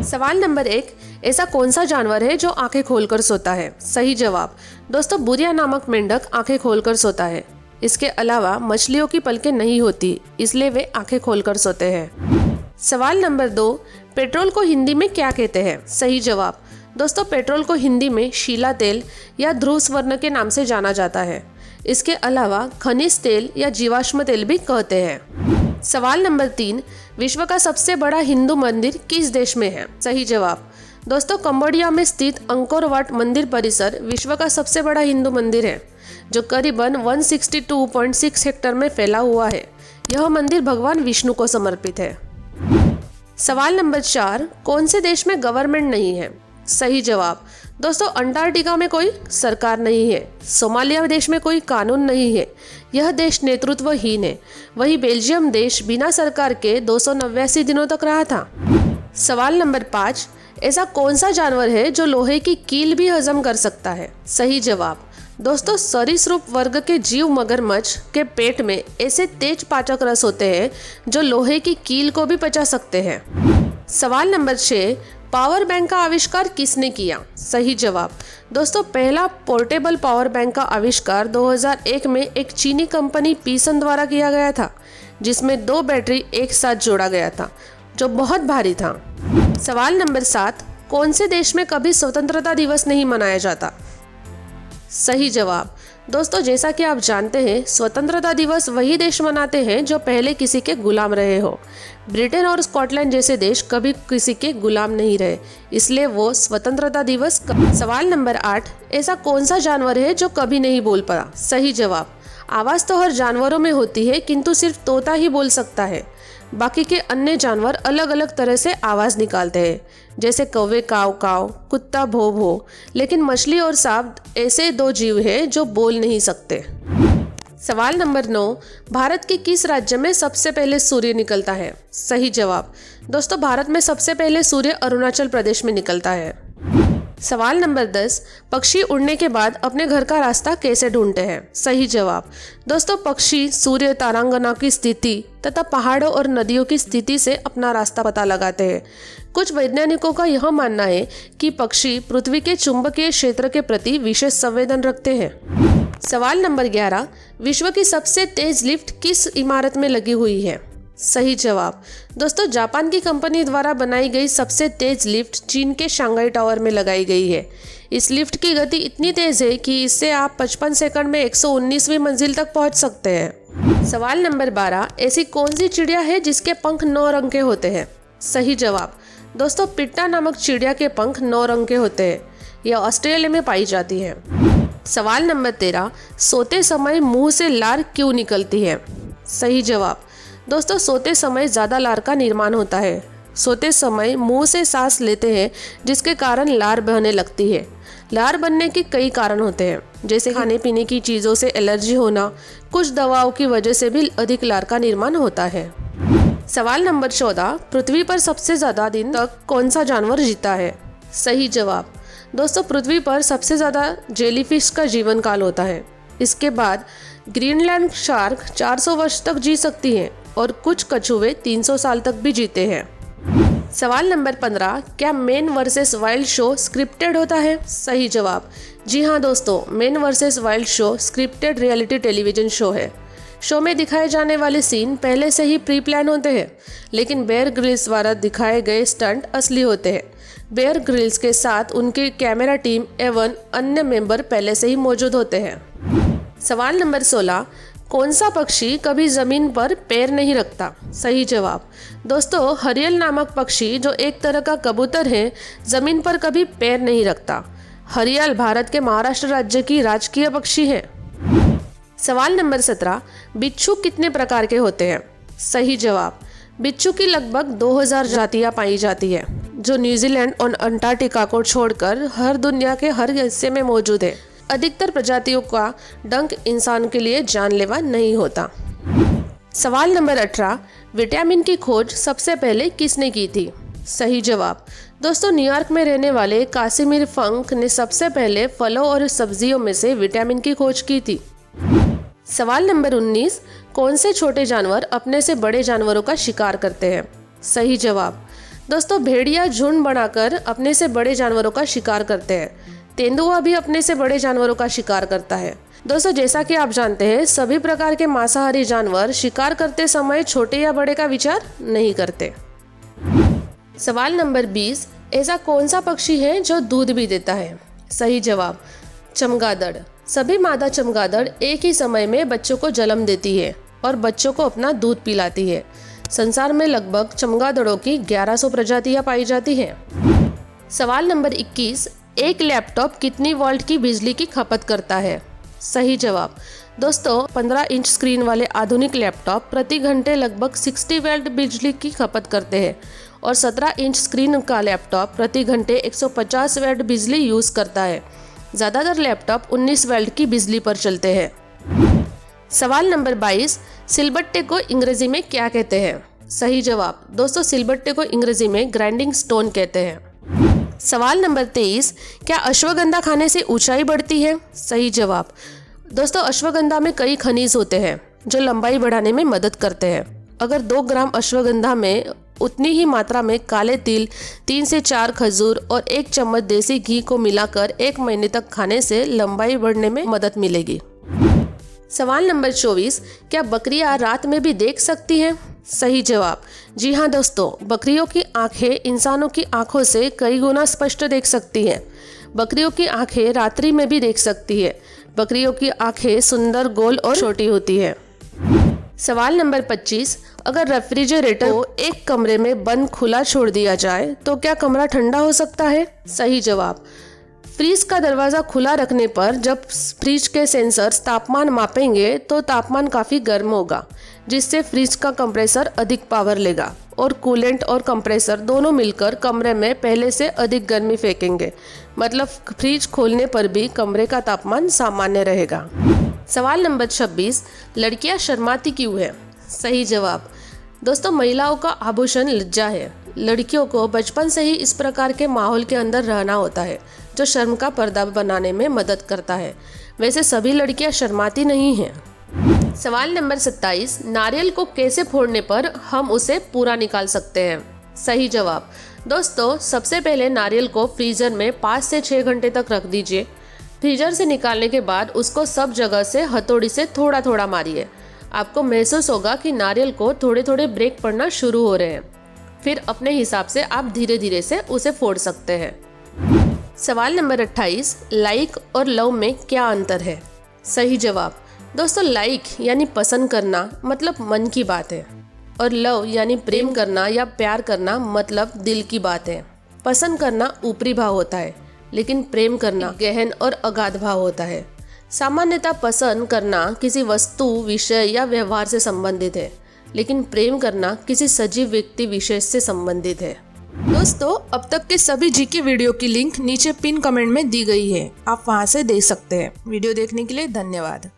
सवाल नंबर 1, ऐसा कौन सा जानवर है जो आंखें खोलकर सोता है? सही जवाब दोस्तों, बुरिया नामक मेंढक आंखें खोलकर सोता है। इसके अलावा मछलियों की पलकें नहीं होती, इसलिए वे आंखें खोलकर सोते हैं। सवाल नंबर 2, पेट्रोल को हिंदी में क्या कहते हैं? सही जवाब दोस्तों, पेट्रोल को हिंदी में शीला तेल या ध्रुव स्वर्ण के नाम से जाना जाता है। इसके अलावा खनिज तेल या जीवाश्म तेल भी कहते हैं। सवाल नंबर 3, विश्व का सबसे बड़ा हिंदू मंदिर किस देश में है? सही जवाब दोस्तों, कंबोडिया में स्थित अंकोर वाट मंदिर परिसर विश्व का सबसे बड़ा हिंदू मंदिर है, जो करीबन 162.6 हेक्टेयर में फैला हुआ है। यह मंदिर भगवान विष्णु को समर्पित है। सवाल नंबर 4, कौन से देश में गवर्नमेंट नहीं है? सही जवाब दोस्तों, अंटार्कटिका में कोई सरकार नहीं है। सोमालिया देश में कोई कानून नहीं है, यह देश नेतृत्वहीन है। वही बेल्जियम देश बिना सरकार के 289 दिनों तक रहा था। सवाल नंबर 5, ऐसा कौन सा जानवर है जो लोहे की कील भी हजम कर सकता है? सही जवाब दोस्तों, सरीसृप वर्ग के जीव मगरमच्छ के पेट में ऐसे तेज पाचक रस होते हैं जो लोहे की कील को भी पचा सकते हैं। सवाल नंबर 6, पावर बैंक का आविष्कार किसने किया? सही जवाब दोस्तों, पहला पोर्टेबल पावर बैंक का आविष्कार 2001 में एक चीनी कंपनी पीसन द्वारा किया गया था, जिसमें 2 बैटरी एक साथ जोड़ा गया था, जो बहुत भारी था। सवाल नंबर 7, कौन से देश में कभी स्वतंत्रता दिवस नहीं मनाया जाता? सही जवाब दोस्तों, जैसा कि आप जानते हैं, स्वतंत्रता दिवस वही देश मनाते हैं जो पहले किसी के गुलाम रहे हो। ब्रिटेन और स्कॉटलैंड जैसे देश कभी किसी के गुलाम नहीं रहे, इसलिए वो स्वतंत्रता दिवस। सवाल नंबर 8, ऐसा कौन सा जानवर है जो कभी नहीं बोल पाया? सही जवाब आवाज़ तो हर जानवरों में होती है, किंतु सिर्फ तोता ही बोल सकता है। बाकी के अन्य जानवर अलग अलग तरह से आवाज़ निकालते हैं, जैसे कौवे काव काव, कुत्ता भो भो, लेकिन मछली और सांप ऐसे 2 जीव हैं जो बोल नहीं सकते। सवाल नंबर 9, भारत के किस राज्य में सबसे पहले सूर्य निकलता है? सही जवाब दोस्तों, भारत में सबसे पहले सूर्य अरुणाचल प्रदेश में निकलता है। सवाल नंबर 10, पक्षी उड़ने के बाद अपने घर का रास्ता कैसे ढूंढते हैं? सही जवाब दोस्तों, पक्षी सूर्य, तारांगना की स्थिति तथा पहाड़ों और नदियों की स्थिति से अपना रास्ता पता लगाते हैं। कुछ वैज्ञानिकों का यह मानना है कि पक्षी पृथ्वी के चुंबकीय क्षेत्र के प्रति विशेष संवेदन रखते हैं। सवाल नंबर 11, विश्व की सबसे तेज लिफ्ट किस इमारत में लगी हुई है? सही जवाब दोस्तों, जापान की कंपनी द्वारा बनाई गई सबसे तेज लिफ्ट चीन के शंघाई टावर में लगाई गई है। इस लिफ्ट की गति इतनी तेज है कि इससे आप 55 सेकंड में 119वीं मंजिल तक पहुंच सकते हैं। सवाल नंबर 12, ऐसी कौन सी चिड़िया है जिसके पंख 9 रंग के होते हैं? सही जवाब दोस्तों, पिट्टा नामक चिड़िया के पंख 9 रंग के होते हैं। यह ऑस्ट्रेलिया में पाई जाती है। सवाल नंबर 13, सोते समय मुंह से लार क्यों निकलती है? सही जवाब दोस्तों, सोते समय ज़्यादा लार का निर्माण होता है। सोते समय मुंह से सांस लेते हैं, जिसके कारण लार बहने लगती है। लार बनने के कई कारण होते हैं, जैसे खाने पीने की चीज़ों से एलर्जी होना, कुछ दवाओं की वजह से भी अधिक लार का निर्माण होता है। सवाल नंबर 14, पृथ्वी पर सबसे ज़्यादा दिन तक कौन सा जानवर जीता है? सही जवाब दोस्तों, पृथ्वी पर सबसे ज़्यादा जेलीफिश का जीवन काल होता है। इसके बाद ग्रीनलैंड शार्क 400 वर्ष तक जी सकती है और कुछ कछुए 300 साल तक भी जीते हैं। सवाल नंबर 15, क्या man versus wild show scripted होता है? सही जवाब जी हाँ दोस्तों, man versus wild show scripted reality television show है। शो में दिखाए जाने वाले सीन पहले से ही प्री प्लान होते हैं, लेकिन बेयर ग्रिल्स द्वारा दिखाए गए स्टंट असली होते हैं। बेयर ग्रिल्स के साथ उनकी कैमरा टीम एवं अन्य मेंबर पहले से ही मौजूद होते हैं। सवाल नंबर 16, कौन सा पक्षी कभी ज़मीन पर पैर नहीं रखता? सही जवाब दोस्तों, हरियल नामक पक्षी जो एक तरह का कबूतर है, ज़मीन पर कभी पैर नहीं रखता। हरियल भारत के महाराष्ट्र राज्य की राजकीय पक्षी है। सवाल नंबर 17, बिच्छू कितने प्रकार के होते हैं? सही जवाब बिच्छू की लगभग 2000 जातियाँ पाई जाती है, जो न्यूजीलैंड और अंटार्कटिका को छोड़कर हर दुनिया के हर हिस्से में मौजूद है। अधिकतर प्रजातियों का डंक इंसान के लिए जानलेवा नहीं होता। सवाल नंबर 18, विटामिन की खोज सबसे पहले किसने की थी? सही जवाब दोस्तों, न्यूयॉर्क में रहने वाले कासिमिर फंक ने सबसे पहले फलों और सब्जियों में से विटामिन की खोज की थी। सवाल नंबर 19, कौन से छोटे जानवर अपने से बड़े जानवरों का शिकार करते हैं? सही जवाब दोस्तों भेड़िया झुंड बनाकर अपने से बड़े जानवरों का शिकार करते हैं। तेंदुआ भी अपने से बड़े जानवरों का शिकार करता है। दोस्तों जैसा कि आप जानते हैं सभी प्रकार के मांसाहारी जानवर शिकार करते समय छोटे या बड़े का विचार नहीं करते। सवाल नंबर 20, ऐसा कौन सा पक्षी है जो दूध भी देता है? सही जवाब चमगादड़। सभी मादा चमगादड़ एक ही समय में बच्चों को जन्म देती है और बच्चों को अपना दूध पिलाती है। संसार में लगभग चमगादड़ों की 1100 प्रजातियां पाई जाती हैं। सवाल नंबर 21, एक लैपटॉप कितनी वोल्ट की बिजली की खपत करता है? सही जवाब दोस्तों 15 इंच स्क्रीन वाले आधुनिक लैपटॉप प्रति घंटे लगभग 60 वोल्ट बिजली की खपत करते हैं और 17 इंच स्क्रीन का लैपटॉप प्रति घंटे 150 वोल्ट बिजली यूज करता है। ज़्यादातर लैपटॉप 19 वोल्ट की बिजली पर चलते हैं। सवाल नंबर 22, सिलबट्टे को अंग्रेजी में क्या कहते हैं? सही जवाब दोस्तों सिलबट्टे को अंग्रेजी में ग्राइंडिंग स्टोन कहते हैं। सवाल नंबर 23, क्या अश्वगंधा खाने से ऊंचाई बढ़ती है? सही जवाब दोस्तों अश्वगंधा में कई खनिज होते हैं जो लंबाई बढ़ाने में मदद करते हैं। अगर 2 ग्राम अश्वगंधा में उतनी ही मात्रा में काले तिल, 3 से 4 खजूर और 1 चम्मच देसी घी को मिलाकर 1 महीने तक खाने से लंबाई बढ़ने में मदद मिलेगी। सवाल नंबर 24, क्या बकरियां रात में भी देख सकती हैं? सही जवाब जी हाँ दोस्तों, बकरियों की आंखें इंसानों की आंखों से कई गुना स्पष्ट देख सकती हैं। बकरियों की आंखें रात्रि में भी देख सकती है। बकरियों की आंखें सुंदर, गोल और छोटी होती है। सवाल नंबर 25, अगर रेफ्रिजरेटर को एक कमरे में बंद खुला छोड़ दिया जाए तो क्या कमरा ठंडा हो सकता है? सही जवाब फ्रीज का दरवाज़ा खुला रखने पर जब फ्रिज के सेंसर्स तापमान मापेंगे तो तापमान काफ़ी गर्म होगा, जिससे फ्रिज का कंप्रेसर अधिक पावर लेगा और कूलेंट और कंप्रेसर दोनों मिलकर कमरे में पहले से अधिक गर्मी फेंकेंगे। मतलब फ्रिज खोलने पर भी कमरे का तापमान सामान्य रहेगा। सवाल नंबर 26, लड़कियां शर्माती क्यों है? सही जवाब दोस्तों महिलाओं का आभूषण लज्जा है। लड़कियों को बचपन से ही इस प्रकार के माहौल के अंदर रहना होता है जो शर्म का पर्दा बनाने में मदद करता है। वैसे सभी लड़कियां शर्माती नहीं हैं। सवाल नंबर 27, नारियल को कैसे फोड़ने पर हम उसे पूरा निकाल सकते हैं? सही जवाब दोस्तों सबसे पहले नारियल को फ्रीजर में 5 से 6 घंटे तक रख दीजिए। फ्रीजर से निकालने के बाद उसको सब जगह से हथौड़ी से थोड़ा थोड़ा मारिए। आपको महसूस होगा कि नारियल को थोड़े थोड़े ब्रेक पड़ना शुरू हो रहे हैं। फिर अपने हिसाब से आप धीरे धीरे से उसे फोड़ सकते हैं। सवाल नंबर 28, लाइक और लव में क्या अंतर है? सही जवाब दोस्तों लाइक यानी पसंद करना मतलब मन की बात है और लव यानी प्रेम करना या प्यार करना मतलब दिल की बात है। पसंद करना ऊपरी भाव होता है लेकिन प्रेम करना गहन और अगाध भाव होता है। सामान्यतः पसंद करना किसी वस्तु, विषय या व्यवहार से संबंधित है, लेकिन प्रेम करना किसी सजीव व्यक्ति विशेष से संबंधित है। दोस्तों अब तक के सभी जीके वीडियो की लिंक नीचे पिन कमेंट में दी गई है, आप वहां से देख सकते हैं। वीडियो देखने के लिए धन्यवाद।